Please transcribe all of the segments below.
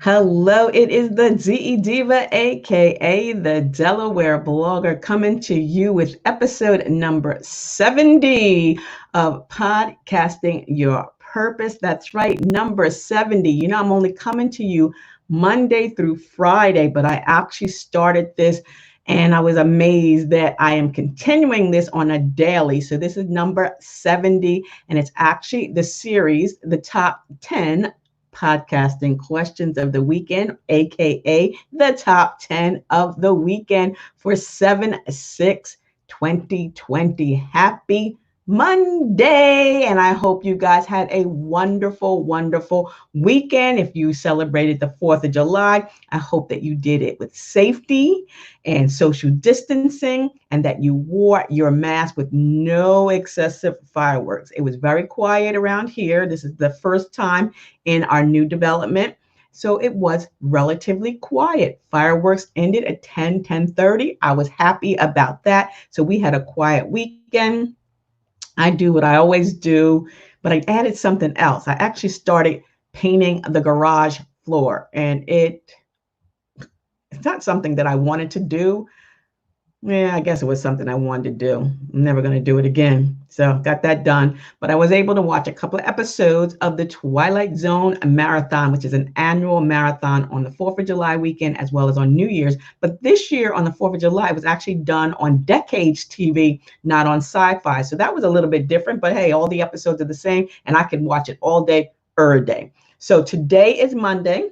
Hello, it is the DE Diva, aka the Delaware blogger, coming to you with episode number 70 of Podcasting Your Purpose. That's right, number 70. I'm only coming to you Monday through Friday, but I actually started this and I was amazed that I am continuing this on a daily. So this is number 70, and it's actually the series, the top 10 podcasting questions of the weekend, aka the top 10 of the weekend for 7/6/2020. Happy Monday. And I hope you guys had a wonderful, wonderful weekend. If you celebrated the 4th of July, I hope that you did it with safety and social distancing, and that you wore your mask with no excessive fireworks. It was very quiet around here. This is the first time in our new development. So it was relatively quiet. Fireworks ended at 10:30. I was happy about that. So we had a quiet weekend. I do what I always do, but I added something else. I actually started painting the garage floor, and it's not something that I wanted to do. Yeah, I guess it was something I wanted to do. I'm never going to do it again. So got that done. But I was able to watch a couple of episodes of the Twilight Zone Marathon, which is an annual marathon on the 4th of July weekend, as well as on New Year's. But this year on the 4th of July, it was actually done on Decades TV, not on Sci-Fi. So that was a little bit different. But hey, all the episodes are the same, and I can watch it all day, every day. So today is Monday,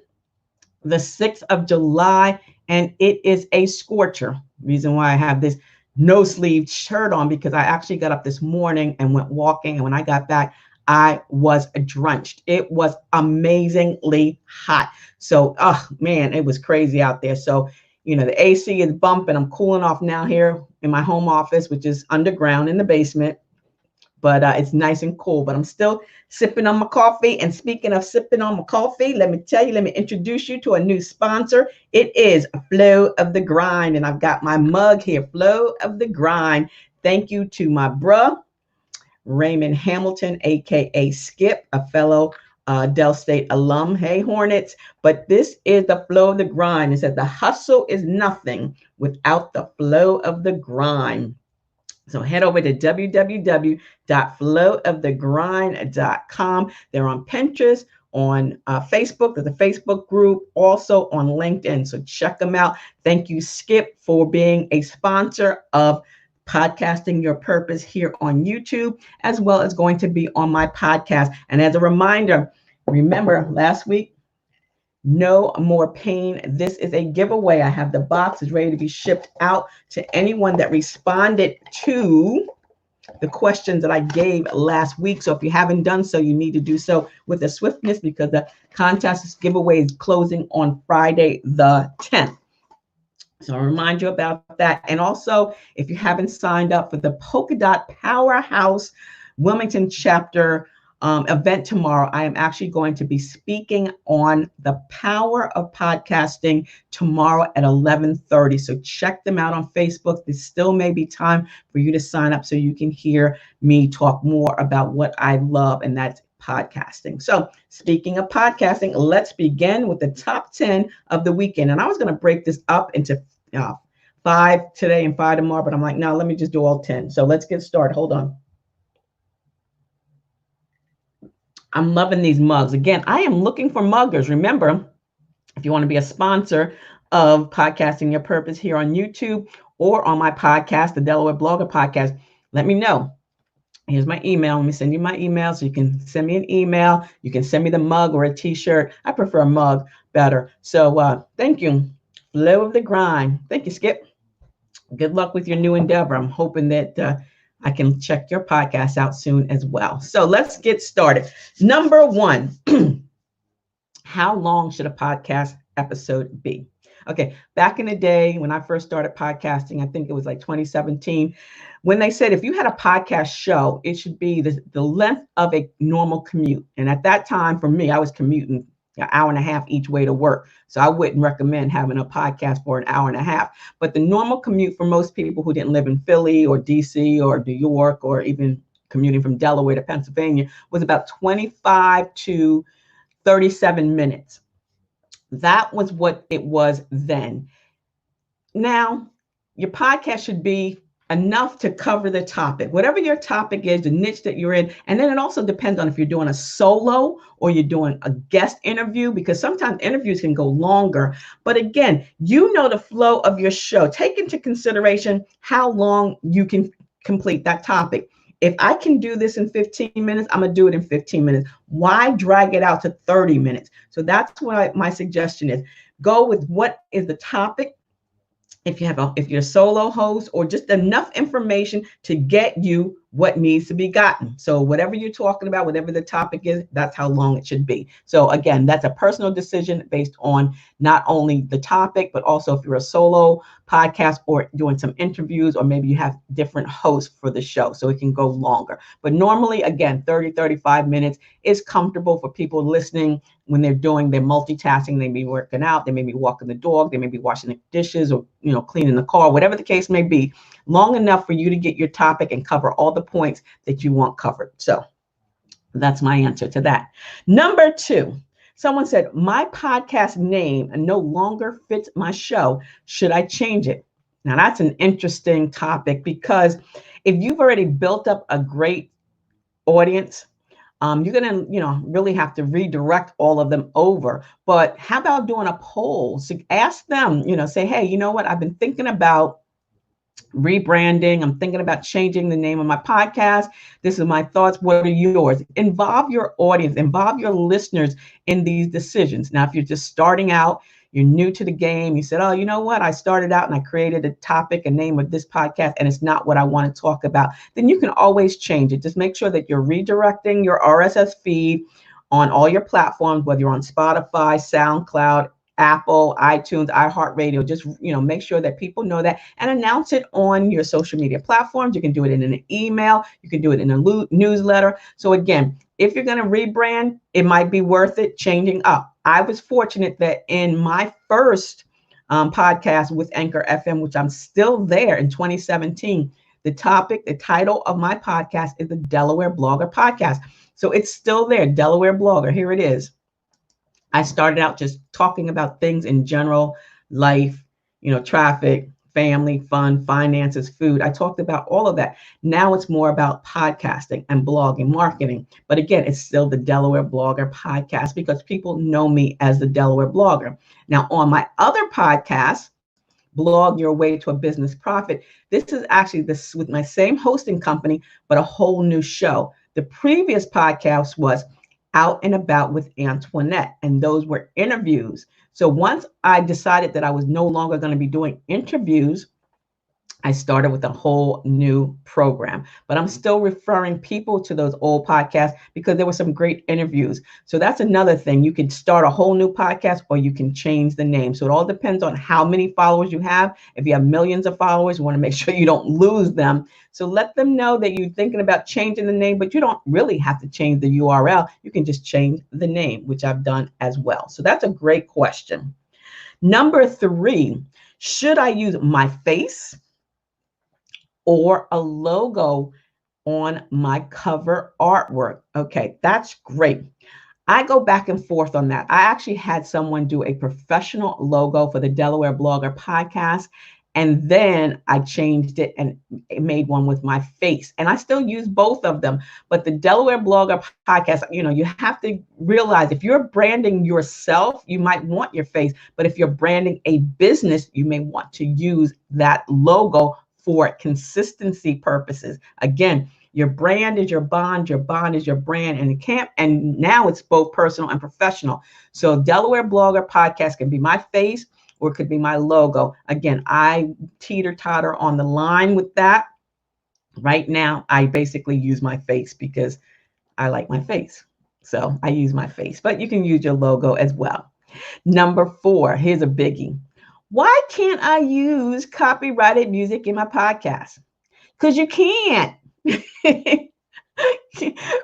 the 6th of July, and it is a scorcher. Reason why I have this no sleeve shirt on, because I actually got up this morning and went walking, and when I got back, I was drenched. It was amazingly hot. So, oh man, it was crazy out there. So, the AC is bumping. I'm cooling off now here in my home office, which is underground in the basement. But it's nice and cool. But I'm still sipping on my coffee. And speaking of sipping on my coffee, let me introduce you to a new sponsor. It is Flow of the Grind. And I've got my mug here, Flow of the Grind. Thank you to my bruh, Raymond Hamilton, aka Skip, a fellow Dell State alum. Hey, Hornets. But this is the Flow of the Grind. It says the hustle is nothing without the flow of the grind. So head over to www.flowofthegrind.com. They're on Pinterest, on Facebook. There's a Facebook group, also on LinkedIn. So check them out. Thank you, Skip, for being a sponsor of Podcasting Your Purpose here on YouTube, as well as going to be on my podcast. And as a reminder, remember last week, no more pain. This is a giveaway. I have the boxes ready to be shipped out to anyone that responded to the questions that I gave last week. So if you haven't done so, you need to do so with a swiftness, because the contest giveaway is closing on Friday the 10th. So I'll remind you about that. And also, if you haven't signed up for the Polka Dot Powerhouse Wilmington chapter event tomorrow, I am actually going to be speaking on the power of podcasting tomorrow at 11:30. So check them out on Facebook. There still may be time for you to sign up so you can hear me talk more about what I love, and that's podcasting. So speaking of podcasting, let's begin with the top 10 of the weekend. And I was going to break this up into 5 today and 5 tomorrow, but I'm like, no, let me just do all 10. So let's get started. Hold on. I'm loving these mugs. Again, I am looking for muggers. Remember, if you want to be a sponsor of Podcasting Your Purpose here on YouTube or on my podcast, the Delaware Blogger Podcast, let me know. Here's my email. Let me send you my email so you can send me an email. You can send me the mug or a t-shirt. I prefer a mug better. So thank you. Flow of the Grind. Thank you, Skip. Good luck with your new endeavor. I'm hoping that I can check your podcast out soon as well. So let's get started. Number 1, how long should a podcast episode be? Okay, back in the day when I first started podcasting, I think it was like 2017, when they said if you had a podcast show, it should be the length of a normal commute. And at that time, for me, I was commuting an hour and a half each way to work. So I wouldn't recommend having a podcast for an hour and a half. But the normal commute for most people who didn't live in Philly or DC or New York, or even commuting from Delaware to Pennsylvania, was about 25 to 37 minutes. That was what it was then. Now, your podcast should be enough to cover the topic, whatever your topic is, the niche that you're in. And then it also depends on if you're doing a solo or you're doing a guest interview, because sometimes interviews can go longer. But again, you know the flow of your show. Take into consideration how long you can complete that topic. If I can do this in 15 minutes, I'm going to do it in 15 minutes. Why drag it out to 30 minutes? So that's what my suggestion is. Go with what is the topic. If you're a solo host, or just enough information to get you what needs to be gotten. So whatever you're talking about, whatever the topic is, that's how long it should be. So again, that's a personal decision based on not only the topic, but also if you're a solo podcast or doing some interviews, or maybe you have different hosts for the show, so it can go longer. But normally, again, 30-35 minutes is comfortable for people listening when they're doing their multitasking. They may be working out, they may be walking the dog, they may be washing the dishes, or cleaning the car, whatever the case may be, long enough for you to get your topic and cover all the points that you want covered. So that's my answer to that. Number 2, someone said, my podcast name no longer fits my show. Should I change it? Now that's an interesting topic, because if you've already built up a great audience, you're going to, really have to redirect all of them over. But how about doing a poll? So ask them, say, hey, you know what? I've been thinking about rebranding. I'm thinking about changing the name of my podcast. This is my thoughts. What are yours? Involve your audience, involve your listeners in these decisions. Now, if you're just starting out, you're new to the game, you said, oh, you know what? I started out and I created a topic, a name of this podcast, and it's not what I want to talk about. Then you can always change it. Just make sure that you're redirecting your RSS feed on all your platforms, whether you're on Spotify, SoundCloud, Apple, iTunes, iHeartRadio. Just, make sure that people know that, and announce it on your social media platforms. You can do it in an email. You can do it in a newsletter. So again, if you're going to rebrand, it might be worth it changing up. I was fortunate that in my first podcast with Anchor FM, which I'm still there in 2017, the title of my podcast is the Delaware Blogger Podcast. So it's still there, Delaware Blogger. Here it is. I started out just talking about things in general, life, traffic, family, fun, finances, food. I talked about all of that. Now it's more about podcasting and blogging, marketing. But again, it's still the Delaware Blogger Podcast, because people know me as the Delaware Blogger. Now, on my other podcast, Blog Your Way to a Business Profit, this is actually this with my same hosting company, but a whole new show. The previous podcast was Out and About with Antoinette, and those were interviews. So once I decided that I was no longer going to be doing interviews, I started with a whole new program. But I'm still referring people to those old podcasts because there were some great interviews. So that's another thing. You can start a whole new podcast, or you can change the name. So it all depends on how many followers you have. If you have millions of followers, you want to make sure you don't lose them. So let them know that you're thinking about changing the name, but you don't really have to change the URL. You can just change the name, which I've done as well. So that's a great question. Number 3, should I use my face or a logo on my cover artwork? Okay, that's great. I go back and forth on that. I actually had someone do a professional logo for the Delaware Blogger Podcast, and then I changed it and made one with my face. And I still use both of them. But the Delaware Blogger Podcast, you have to realize, if you're branding yourself, you might want your face. But if you're branding a business, you may want to use that logo for consistency purposes. Again, your brand is your bond is your brand, and it can't, and now it's both personal and professional. So Delaware Blogger Podcast can be my face, or it could be my logo. Again, I teeter-totter on the line with that. Right now, I basically use my face because I like my face. So I use my face, but you can use your logo as well. Number 4, here's a biggie. Why can't I use copyrighted music in my podcast? Because you can't.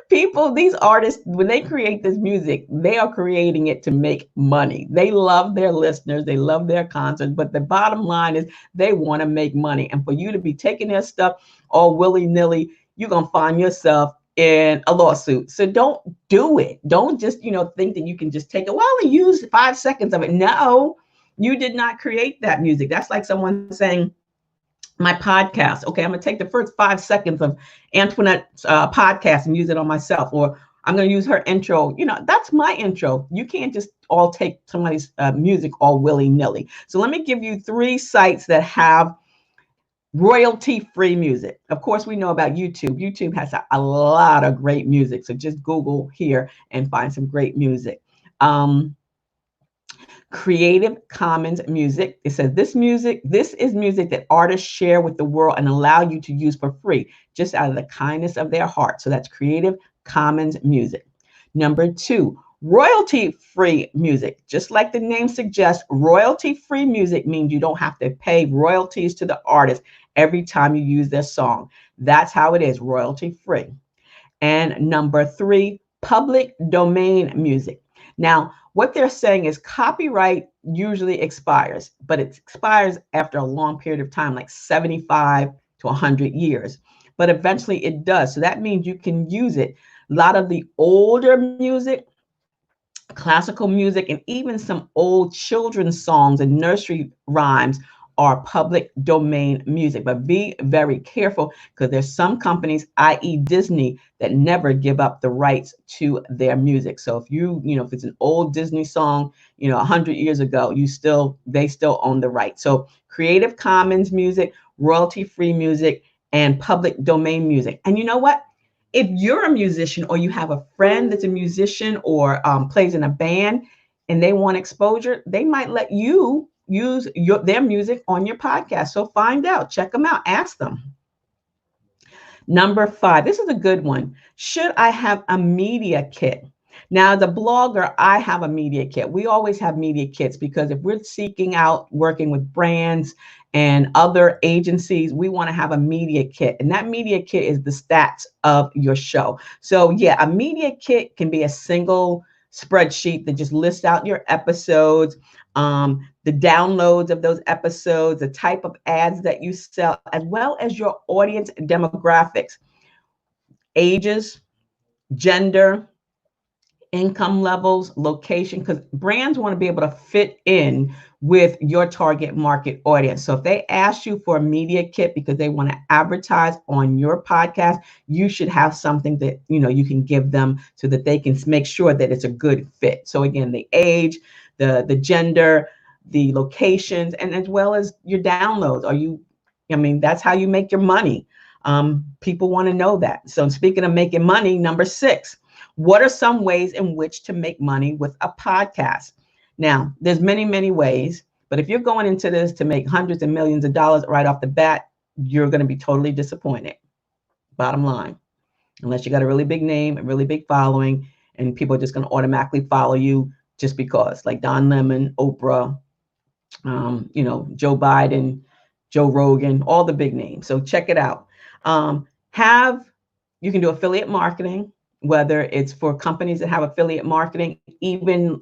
People, these artists, when they create this music, they are creating it to make money. They love their listeners. They love their concerts. But the bottom line is they want to make money. And for you to be taking their stuff all willy-nilly, you're going to find yourself in a lawsuit. So don't do it. Don't just, think that you can just take it. Well, I only use 5 seconds of it. No, you did not create that music. That's like someone saying, my podcast. Okay, I'm going to take the first 5 seconds of Antoinette's podcast and use it on myself, or I'm going to use her intro. That's my intro. You can't just all take somebody's music all willy nilly. So let me give you 3 sites that have royalty-free music. Of course, we know about YouTube. YouTube has a lot of great music. So just Google here and find some great music. Creative Commons music. It says this is music that artists share with the world and allow you to use for free, just out of the kindness of their heart. So that's Creative Commons music. Number 2, royalty-free music. Just like the name suggests, royalty-free music means you don't have to pay royalties to the artist every time you use their song. That's how it is, royalty-free. And number 3, public domain music. Now, what they're saying is copyright usually expires, but it expires after a long period of time, like 75 to 100 years. But eventually it does. So that means you can use it. A lot of the older music, classical music, and even some old children's songs and nursery rhymes are public domain music. But be very careful, because there's some companies, i.e. Disney, that never give up the rights to their music. So if it's an old Disney song, 100 years ago, they still own the rights. So Creative Commons music, royalty-free music, and public domain music. And you know what? If you're a musician, or you have a friend that's a musician, or plays in a band, and they want exposure, they might let you use their music on your podcast. So find out, check them out, ask them. Number 5, this is a good one. Should I have a media kit? Now, as a blogger, I have a media kit. We always have media kits, because if we're seeking out working with brands and other agencies, we want to have a media kit. And that media kit is the stats of your show. So yeah, a media kit can be a single spreadsheet that just lists out your episodes, the downloads of those episodes, the type of ads that you sell, as well as your audience demographics, ages, gender, income levels, location, because brands want to be able to fit in with your target market audience. So if they ask you for a media kit because they want to advertise on your podcast, you should have something that you can give them, so that they can make sure that it's a good fit. So again, the age, the gender, the locations, and as well as your downloads. That's how you make your money. People want to know that. So speaking of making money, number 6, what are some ways in which to make money with a podcast? Now, there's many, many ways, but if you're going into this to make hundreds of millions of dollars right off the bat, you're going to be totally disappointed. Bottom line, unless you got a really big name, a really big following, and people are just going to automatically follow you just because, like Don Lemon, Oprah, Joe Biden, Joe Rogan, all the big names. So check it out. You can do affiliate marketing, whether it's for companies that have affiliate marketing, even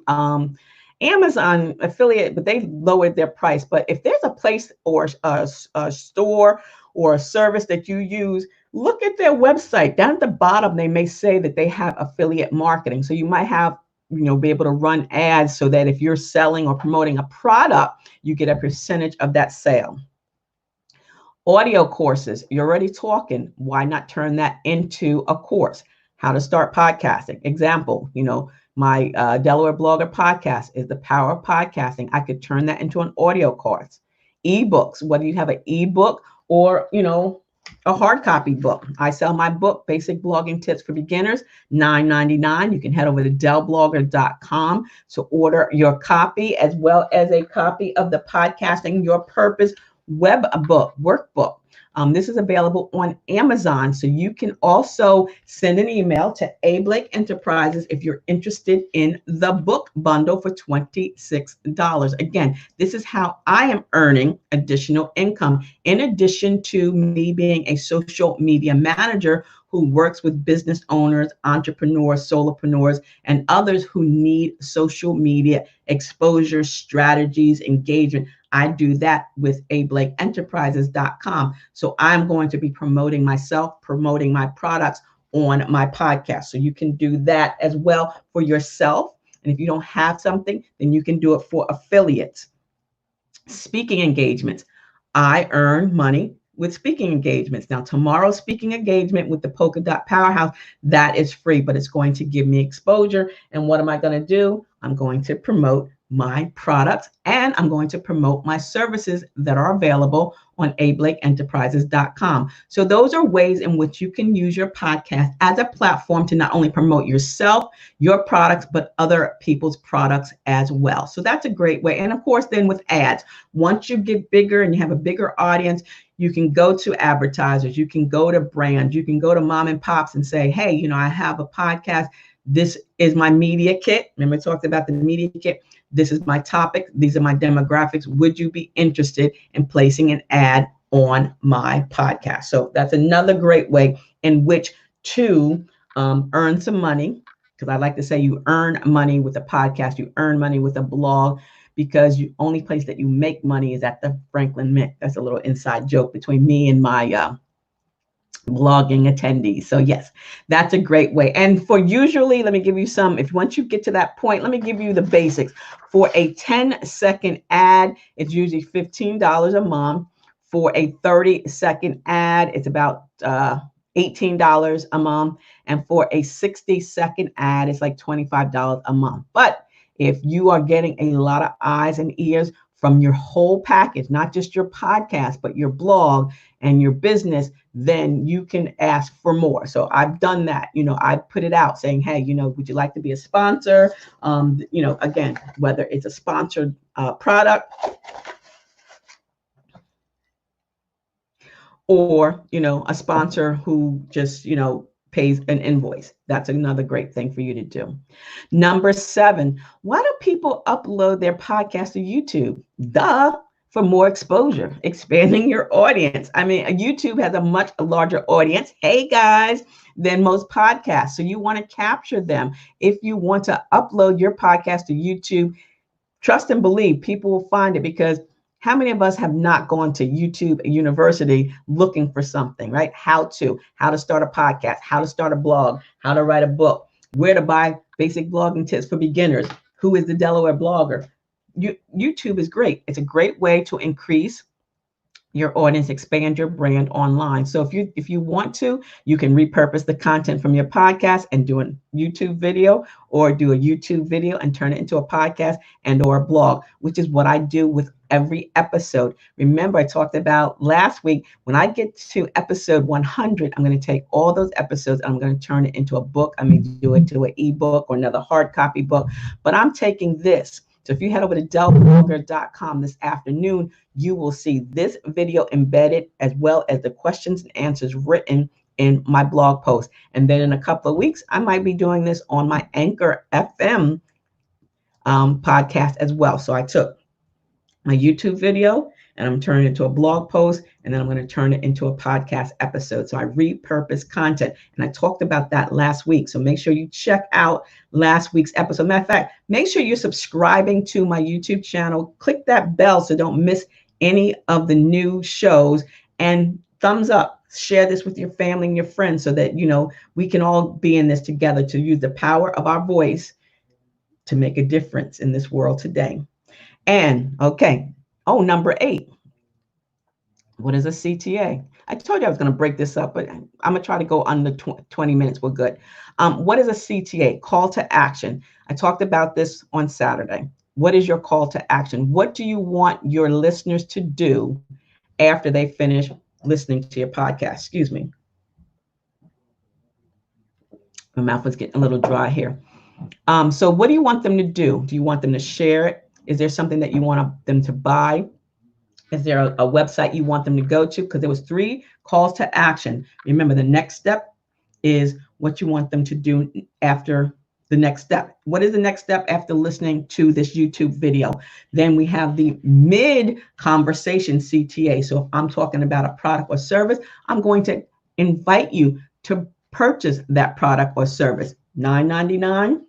Amazon affiliate, but they lowered their price. But if there's a place or a store or a service that you use, look at their website. Down at the bottom, they may say that they have affiliate marketing. So you might have, be able to run ads, so that if you're selling or promoting a product, you get a percentage of that sale. Audio courses, you're already talking. Why not turn that into a course? How to start podcasting. Example, my Delaware Blogger podcast is the power of podcasting. I could turn that into an audio course. Ebooks, whether you have an ebook or, a hard copy book. I sell my book, Basic Blogging Tips for Beginners, $9.99. You can head over to dellblogger.com to order your copy, as well as a copy of the Podcasting Your Purpose web book, workbook. This is available on Amazon. So you can also send an email to A. Blake Enterprises if you're interested in the book bundle for $26. Again, this is how I am earning additional income, in addition to me being a social media manager who works with business owners, entrepreneurs, solopreneurs, and others who need social media exposure, strategies, engagement. I do that with ablakeenterprises.com. So I'm going to be promoting myself, promoting my products on my podcast. So you can do that as well for yourself. And if you don't have something, then you can do it for affiliates. Speaking engagements. I earn money with speaking engagements. Now, tomorrow's speaking engagement with the Polka Dot Powerhouse, that is free, but it's going to give me exposure. And what am I going to do? I'm going to promote my products and I'm going to promote my services that are available on ablakeenterprises.com. So those are ways in which you can use your podcast as a platform to not only promote yourself, your products, but other people's products as well. So that's a great way. And of course, then with ads, once you get bigger and you have a bigger audience, you can go to advertisers, you can go to brands, you can go to mom and pops and say, hey, I have a podcast. This is my media kit. Remember, I talked about the media kit. This is my topic. These are my demographics. Would you be interested in placing an ad on my podcast? So that's another great way in which to earn some money. Because I like to say you earn money with a podcast, you earn money with a blog, because the only place that you make money is at the Franklin Mint. That's a little inside joke between me and my blogging attendees. So yes, that's a great way. And for usually, let me give you some, if once you get to that point, let me give you the basics. For a 10-second ad, it's usually $15 a month. For a 30-second ad, it's about $18 a month. And for a 60-second ad, it's like $25 a month. But if you are getting a lot of eyes and ears from your whole package, not just your podcast, but your blog and your business, then you can ask for more. So I've done that. I put it out saying, hey, would you like to be a sponsor? Again, whether it's a sponsored product or, a sponsor who just, pays an invoice. That's another great thing for you to do. Number 7, why do people upload their podcast to YouTube? Duh, for more exposure, expanding your audience. I mean, YouTube has a much larger audience, hey guys, than most podcasts. So you want to capture them. If you want to upload your podcast to YouTube, trust and believe people will find it, because how many of us have not gone to YouTube University looking for something, right? How to start a podcast, how to start a blog, how to write a book, where to buy basic blogging tips for beginners, who is the Delaware blogger. YouTube is great. It's a great way to increase your audience, expand your brand online. So if you want to, you can repurpose the content from your podcast and do a YouTube video, or do a YouTube video and turn it into a podcast and or a blog, which is what I do with every episode. Remember, I talked about last week, when I get to episode 100, I'm going to take all those episodes and I'm going to turn it into a book. I may do it to an ebook or another hard copy book, but I'm taking this. So if you head over to delblogger.com this afternoon, you will see this video embedded, as well as the questions and answers written in my blog post. And then in a couple of weeks, I might be doing this on my Anchor FM podcast as well. So I took my YouTube video and I'm turning it into a blog post, and then I'm going to turn it into a podcast episode. So I repurpose content, and I talked about that last week. So make sure you check out last week's episode. Matter of fact, make sure you're subscribing to my YouTube channel. Click that bell so don't miss any of the new shows, and thumbs up. Share this with your family and your friends so that, we can all be in this together to use the power of our voice to make a difference in this world today. And okay. Oh, number 8. What is a CTA? I told you I was going to break this up, but I'm going to try to go under 20 minutes. We're good. What is a CTA? Call to action. I talked about this on Saturday. What is your call to action? What do you want your listeners to do after they finish listening to your podcast? Excuse me. My mouth was getting a little dry here. So what do you want them to do? Do you want them to share it? Is there something that you want them to buy? Is there a website you want them to go to? Because there was 3 calls to action. Remember, the next step is what you want them to do after the next step. What is the next step after listening to this YouTube video? Then we have the mid conversation CTA. So if I'm talking about a product or service, I'm going to invite you to purchase that product or service. $9.99,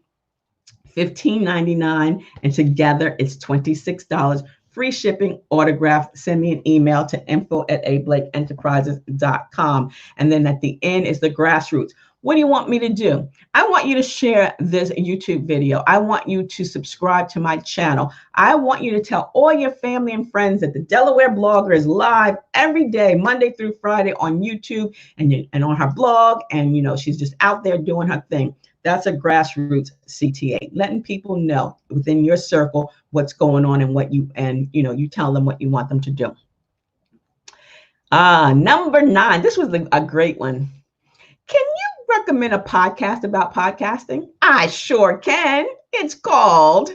$15.99, and together it's $26. Free shipping, autograph. Send me an email to info@ablakeenterprises.com. And then at the end is the grassroots. What do you want me to do? I want you to share this YouTube video. I want you to subscribe to my channel. I want you to tell all your family and friends that the Delaware Blogger is live every day, Monday through Friday on YouTube and on her blog. And, she's just out there doing her thing. That's a grassroots CTA, letting people know within your circle what's going on and you tell them what you want them to do. Number 9, this was a great one. Can you recommend a podcast about podcasting? I sure can. It's called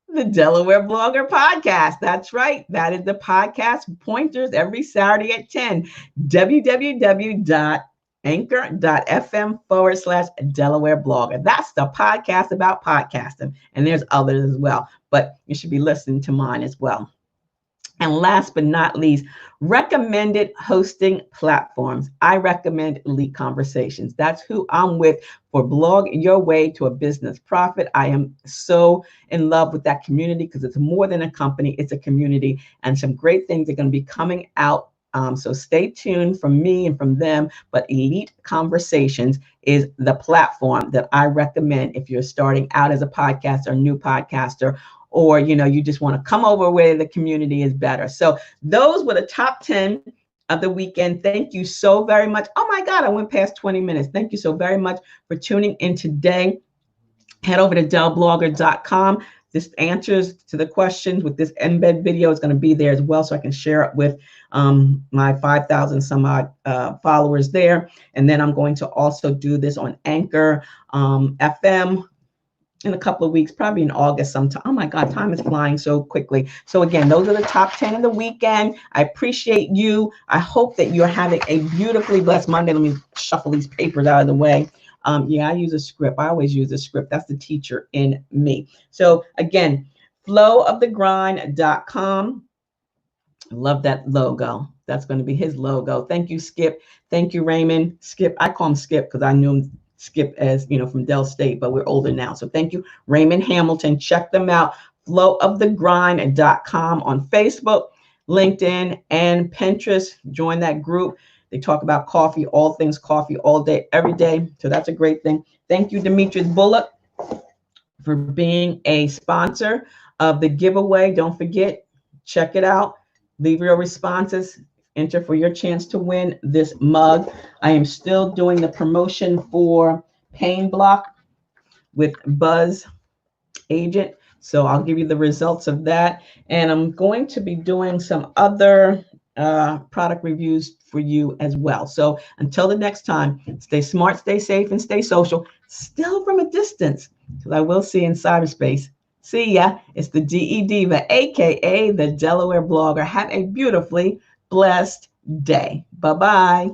the Delaware Blogger Podcast. That's right. That is the podcast pointers every Saturday at 10. www.anchor.fm/Delaware Blogger. That's the podcast about podcasting. And there's others as well, but you should be listening to mine as well. And last but not least, recommended hosting platforms. I recommend Elite Conversations. That's who I'm with for Blog Your Way to a Business Profit. I am so in love with that community because it's more than a company, it's a community, and some great things are going to be coming out. So stay tuned from me and from them. But Elite Conversations is the platform that I recommend if you're starting out as a podcaster, new podcaster, or, you just want to come over where the community is better. So those were the top 10 of the weekend. Thank you so very much. Oh my God, I went past 20 minutes. Thank you so very much for tuning in today. Head over to delblogger.com. This answers to the questions with this embed video. Is going to be there as well, so I can share it with my 5,000 some odd followers there. And then I'm going to also do this on Anchor FM in a couple of weeks, probably in August sometime. Oh my God, time is flying so quickly. So again, those are the top 10 of the weekend. I appreciate you. I hope that you're having a beautifully blessed Monday. Let me shuffle these papers out of the way. I use a script. I always use a script. That's the teacher in me. So again, flowofthegrind.com. I love that logo. That's going to be his logo. Thank you, Skip. Thank you, Raymond. Skip, I call him Skip because I knew him Skip as, from Dell State, but we're older now. So thank you, Raymond Hamilton. Check them out. flowofthegrind.com on Facebook, LinkedIn, and Pinterest. Join that group. They talk about coffee, all things coffee, all day, every day. So that's a great thing. Thank you, Demetrius Bullock, for being a sponsor of the giveaway. Don't forget, check it out. Leave your responses. Enter for your chance to win this mug. I am still doing the promotion for Pain Block with Buzz Agent. So I'll give you the results of that. And I'm going to be doing some other product reviews for you as well. So until the next time, stay smart, stay safe, and stay social, still from a distance, because I will see you in cyberspace. See ya. It's the DE Diva, aka the Delaware Blogger. Have a beautifully blessed day. Bye-bye.